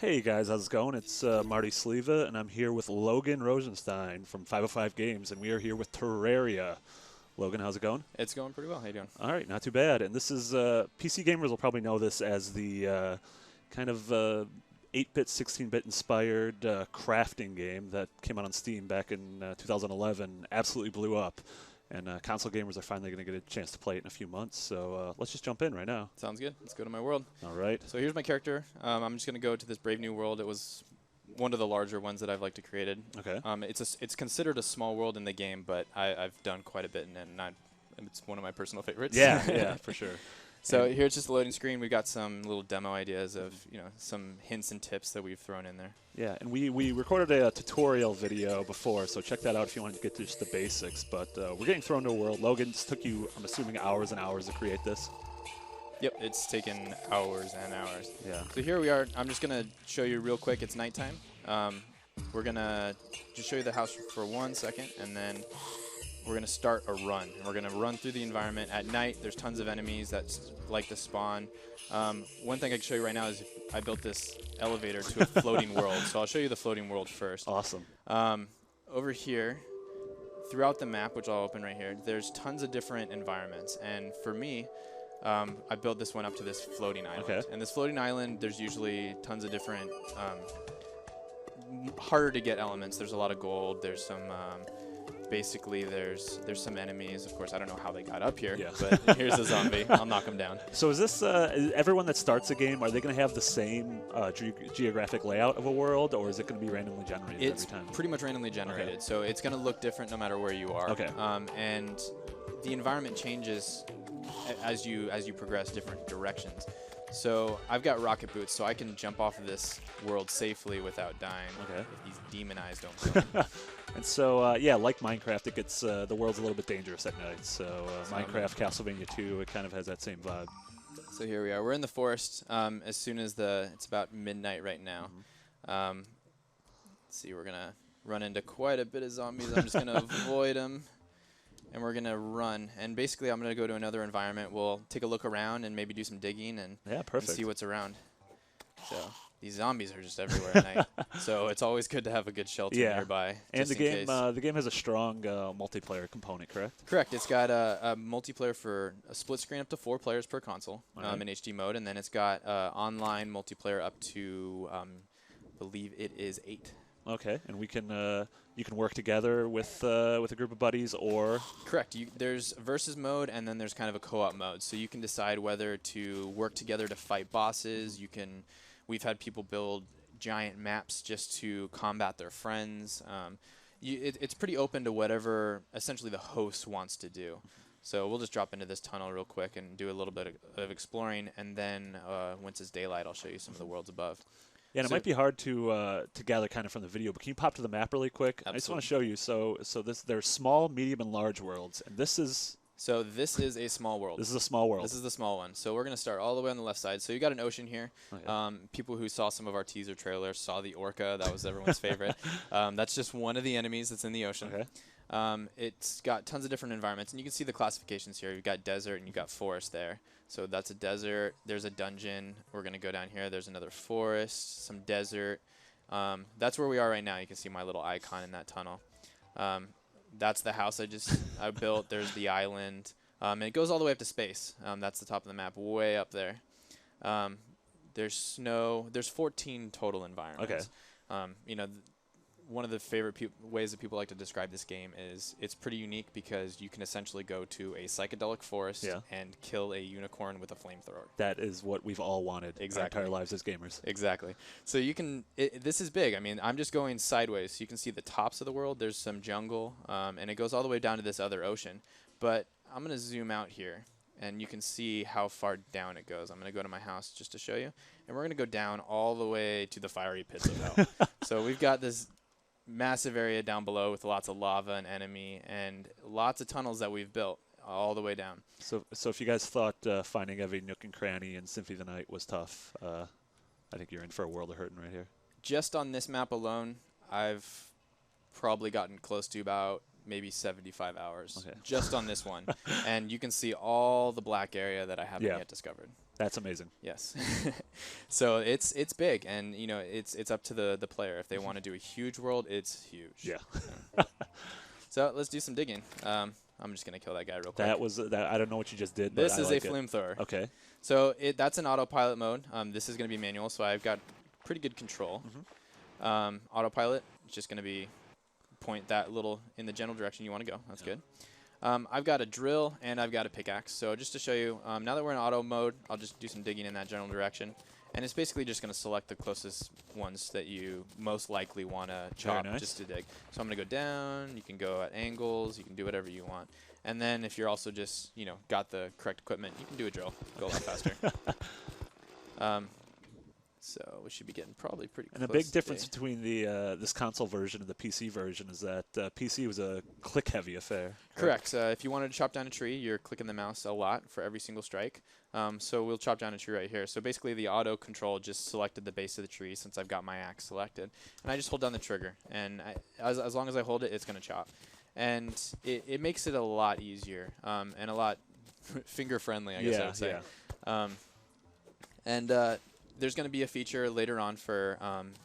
Hey guys, how's it going? It's Marty Sleva, and I'm here with Logan Rosenstein from 505 Games, and we are here with Terraria. Logan, how's it going? It's going pretty well. How you doing? All right, not too bad. And this is PC gamers will probably know this as the kind of 8-bit, 16-bit inspired crafting game that came out on Steam back in 2011. Absolutely blew up, and console gamers are finally going to get a chance to play it in a few months. So let's just jump in right now. Sounds good. Let's go to my world. All right. So here's my character. I'm just going to go to this brave new world. It was one of the larger ones that I've liked to created. Okay. It's considered a small world in the game, but I've done quite a bit in it, and it's one of my personal favorites. Yeah, yeah, for sure. So here it's just a loading screen. We've got some little demo ideas of some hints and tips that we've thrown in there. Yeah, and we recorded a tutorial video before, so check that out if you wanted to get to just the basics. But we're getting thrown to a world. Logan, this took you, I'm assuming, hours and hours to create this. Yep, it's taken hours and hours. Yeah. So here we are. I'm just going to show you real quick. It's nighttime. We're going to just show you the house for 1 second, and then we're going to start a run. And we're going to run through the environment. At night, there's tons of enemies that like to spawn. One thing I can show you right now is I built this elevator to a floating world. So I'll show you the floating world first. Awesome. Over here, throughout the map, which I'll open right here, there's tons of different environments. And for me, I built this one up to this floating island. Okay. And this floating island, there's usually tons of different harder to get elements. There's a lot of gold. There's some basically there's some enemies. Of course, I don't know how they got up here, yeah. but here's a zombie. I'll knock him down. So is this everyone that starts a game? Are they going to have the same geographic layout of a world, or is it going to be randomly generated It's every time? pretty much randomly generated, Okay. so it's going to look different no matter where you are. Okay. And the environment changes as you progress different directions. So I've got rocket boots, so I can jump off of this world safely without dying. Okay. If these demon eyes don't kill me. And so, yeah, like Minecraft, it gets the world's a little bit dangerous at night. So Minecraft, Castlevania 2, it kind of has that same vibe. So here we are. We're in the forest. As soon as it's about midnight right now. Mm-hmm. Let's see, we're gonna run into quite a bit of zombies. I'm just gonna avoid them. And we're going to run. And basically, I'm going to go to another environment. We'll take a look around and maybe do some digging and see what's around. So these zombies are just everywhere at night. So it's always good to have a good shelter nearby. And the game has a strong multiplayer component, correct? Correct. It's got a multiplayer for a split screen up to 4 players per console in HD mode. And then it's got online multiplayer up to, I believe it is 8. Okay, and we can you can work together with a group of buddies, or correct. There's versus mode, and then there's kind of a co-op mode. So you can decide whether to work together to fight bosses. We've had people build giant maps just to combat their friends. It's pretty open to whatever essentially the host wants to do. So we'll just drop into this tunnel real quick and do a little bit of exploring, and then once it's daylight, I'll show you some of the worlds above. Yeah, and it might be hard to gather kind of from the video, but can you pop to the map really quick? Absolutely. I just want to show you. So there's small, medium, and large worlds, and this is. So this is a small world. This is a small world. This is the small one. So we're going to start all the way on the left side. So you got an ocean here. Okay. People who saw some of our teaser trailers saw the orca. That was everyone's favorite. That's just one of the enemies that's in the ocean. Okay. It's got tons of different environments, and you can see the classifications here. You've got desert and you've got forest there. So that's a desert. There's a dungeon. We're going to go down here. There's another forest, some desert. That's where we are right now. You can see my little icon in that tunnel. That's the house I built. There's the island. And it goes all the way up to space. That's the top of the map, way up there. There's snow. There's 14 total environments. Okay. One of the favorite ways that people like to describe this game is it's pretty unique because you can essentially go to a psychedelic forest and kill a unicorn with a flamethrower. That is what we've all wanted our entire lives as gamers. Exactly. So you can, this is big. I mean, I'm just going sideways. So you can see the tops of the world. There's some jungle, and it goes all the way down to this other ocean. But I'm going to zoom out here, and you can see how far down it goes. I'm going to go to my house just to show you. And we're going to go down all the way to the fiery pits of hell. So we've got this massive area down below with lots of lava and enemy and lots of tunnels that we've built all the way down. So if you guys thought finding every nook and cranny in Symphony of the Night was tough, I think you're in for a world of hurting right here. Just on this map alone, I've probably gotten close to about maybe 75 hours Okay. just on this one. And you can see all the black area that I haven't Yeah. yet discovered. That's amazing. Yes. So it's big, and you know it's up to the player. If they want to do a huge world, it's huge. Yeah. So let's do some digging. I'm just gonna kill that guy real quick. That was I don't know what you just did. This but I is like a flamethrower. Okay. So that's an autopilot mode. This is gonna be manual, so I've got pretty good control. Autopilot is just gonna be point that little in the general direction you want to go. That's good. I've got a drill and I've got a pickaxe. So just to show you, now that we're in auto mode, I'll just do some digging in that general direction. And it's basically just going to select the closest ones that you most likely want to chop just to dig. So I'm going to go down. You can go at angles. You can do whatever you want. And then if you're also just, you know, got the correct equipment, you can do a drill. Go a lot faster. So we should be getting probably pretty close. And the big difference between the this console version and the PC version is that PC was a click-heavy affair. Correct. If you wanted to chop down a tree, you're clicking the mouse a lot for every single strike. So we'll chop down a tree right here. So basically the auto control just selected the base of the tree since I've got my axe selected. And I just hold down the trigger. And as long as I hold it, it's going to chop. And it makes it a lot easier and a lot finger-friendly, I guess I would say. Yeah. There's going to be a feature later on for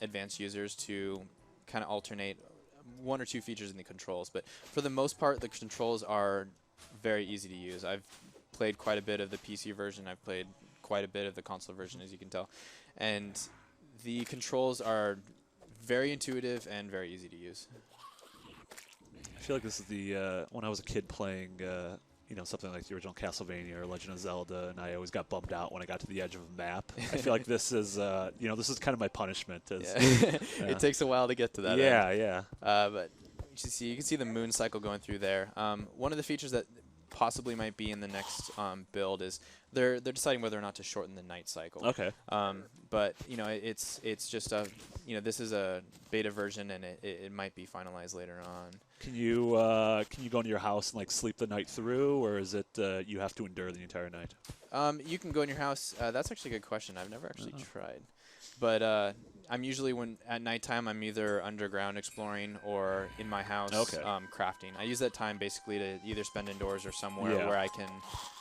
advanced users to kind of alternate one or two features in the controls. But for the most part, the controls are very easy to use. I've played quite a bit of the PC version. I've played quite a bit of the console version, as you can tell. And the controls are very intuitive and very easy to use. I feel like this is the when I was a kid playing you know, something like the original Castlevania or Legend of Zelda, and I always got bummed out when I got to the edge of a map. I feel like this is, you know, this is kind of my punishment. It takes a while to get to that. Yeah. But you can see the moon cycle going through there. One of the features that possibly might be in the next build is they're deciding whether or not to shorten the night cycle. Okay. But you know, it's just a, you know, this is a beta version, and it might be finalized later on. Can you go into your house and like sleep the night through, or is it you have to endure the entire night? You can go in your house. That's actually a good question. I've never actually tried, but I'm usually at nighttime I'm either underground exploring or in my house crafting. I use that time basically to either spend indoors or somewhere where I can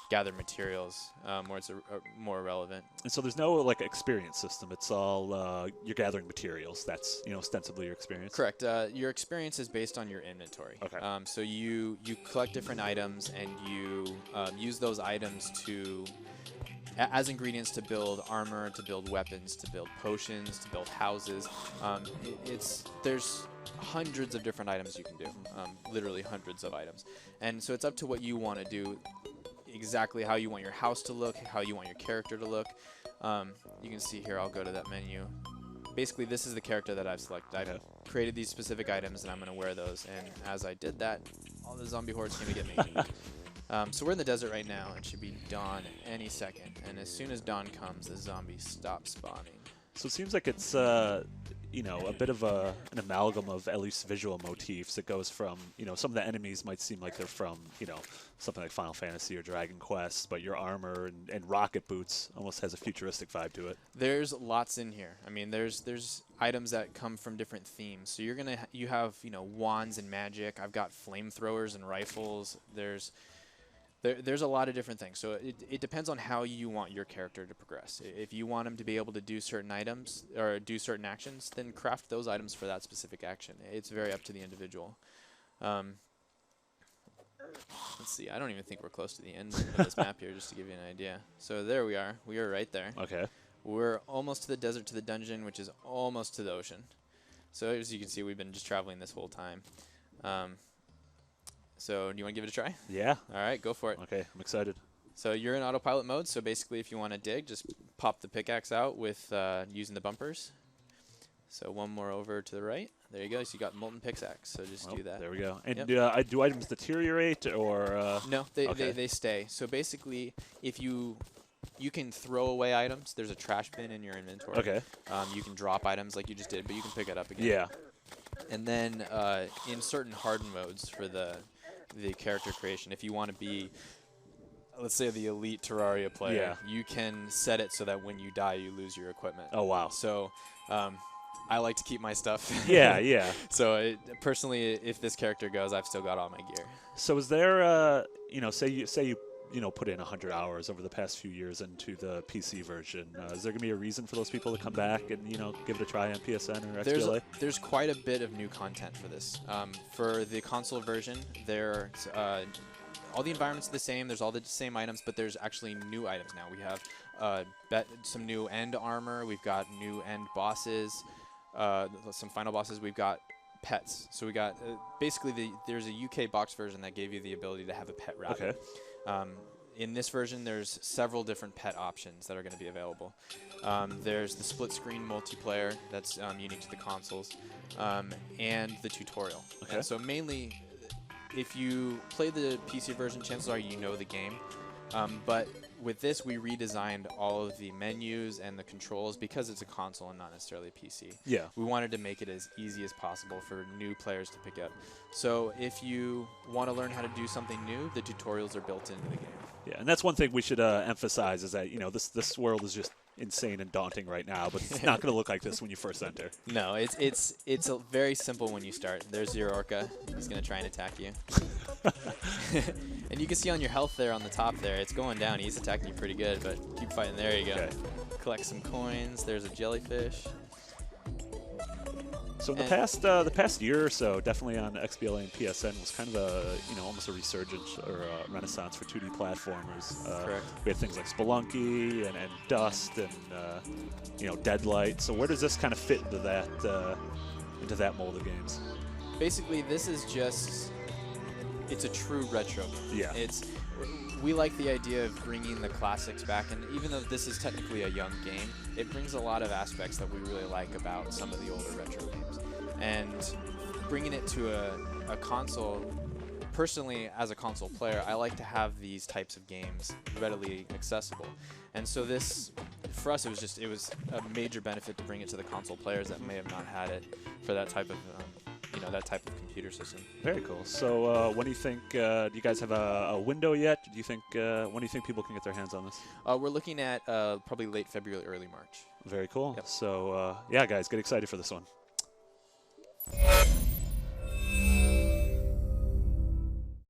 gather materials where it's more relevant. And so there's no like experience system. It's all you're gathering materials. That's, you know, ostensibly your experience. Correct. Your experience is based on your inventory. Okay. So you collect different items and you use those items to as ingredients to build armor, to build weapons, to build potions, to build houses. There's hundreds of different items you can do, literally hundreds of items. And so it's up to what you want to do, exactly how you want your house to look, how you want your character to look. You can see here, I'll go to that menu. Basically, this is the character that I've selected. I've created these specific items, and I'm going to wear those. And as I did that, all the zombie hordes came to get me. So we're in the desert right now, and should be dawn any second. And as soon as dawn comes, the zombies stop spawning. So it seems like it's, you know, a bit of an amalgam of at least visual motifs. It goes from, you know, some of the enemies might seem like they're from, you know, something like Final Fantasy or Dragon Quest, but your armor and rocket boots almost has a futuristic vibe to it. There's lots in here. I mean, there's items that come from different themes. So you have, you know, wands and magic. I've got flamethrowers and rifles. There's a lot of different things. So it depends on how you want your character to progress. If you want him to be able to do certain items or do certain actions, then craft those items for that specific action. It's very up to the individual. Let's see. I don't even think we're close to the end of this map here, just to give you an idea. So there we are. We are right there. Okay. We're almost to the desert, to the dungeon, which is almost to the ocean. So as you can see, we've been just traveling this whole time. So do you want to give it a try? Yeah. All right, go for it. Okay, I'm excited. So you're in autopilot mode. So basically, if you want to dig, just pop the pickaxe out with using the bumpers. So one more over to the right. There you go. So you got molten pickaxe. So just do that. There we go. And do items deteriorate or? No, they stay. So basically, if you can throw away items. There's a trash bin in your inventory. Okay. You can drop items like you just did, but you can pick it up again. Yeah. And then in certain hardened modes for the character creation, if you want to be, let's say, the elite Terraria player, you can set it so that when you die, you lose your equipment. Oh, wow. So I like to keep my stuff. Yeah, yeah. So personally, if this character goes, I've still got all my gear. So is there, say you put in 100 hours over the past few years into the PC version. Is there going to be a reason for those people to come back and, give it a try on PSN or XBLA? There's quite a bit of new content for this. For the console version, there's all the environments are the same. There's all the same items, but there's actually new items now. We have some new end armor. We've got new end bosses, some final bosses. We've got pets. So we got basically there's a UK box version that gave you the ability to have a pet rabbit. Okay. In this version, there's several different pet options that are going to be available. There's the split screen multiplayer that's unique to the consoles, and the tutorial. Okay. And so mainly, if you play the PC version, chances are you know the game. But with this, we redesigned all of the menus and the controls because it's a console and not necessarily a PC. Yeah. We wanted to make it as easy as possible for new players to pick up. So if you want to learn how to do something new, the tutorials are built into the game. Yeah, and that's one thing we should emphasize is that, this world is just insane and daunting right now, but it's not going to look like this when you first enter. No, it's very simple when you start. There's your orca. He's going to try and attack you. And you can see on your health there on the top there, it's going down. He's attacking you pretty good, but keep fighting. There you go. Okay. Collect some coins. There's a jellyfish. So in the past year or so, definitely on XBLA and PSN was kind of almost a resurgence or a renaissance for 2D platformers. Correct. We had things like Spelunky and Dust and Deadlight. So where does this kind of fit into that mold of games? Basically, this is it's a true retro game. Yeah. We like the idea of bringing the classics back, and even though this is technically a young game, it brings a lot of aspects that we really like about some of the older retro games. And bringing it to a console, personally, as a console player, I like to have these types of games readily accessible. And so this, for us, it was a major benefit to bring it to the console players that may have not had it for that type of that type of computer system. Very cool. So when do you think, do you guys have a window yet? Do you think, when do you think people can get their hands on this? We're looking at probably late February, early March. Very cool. Yep. So yeah, guys, get excited for this one.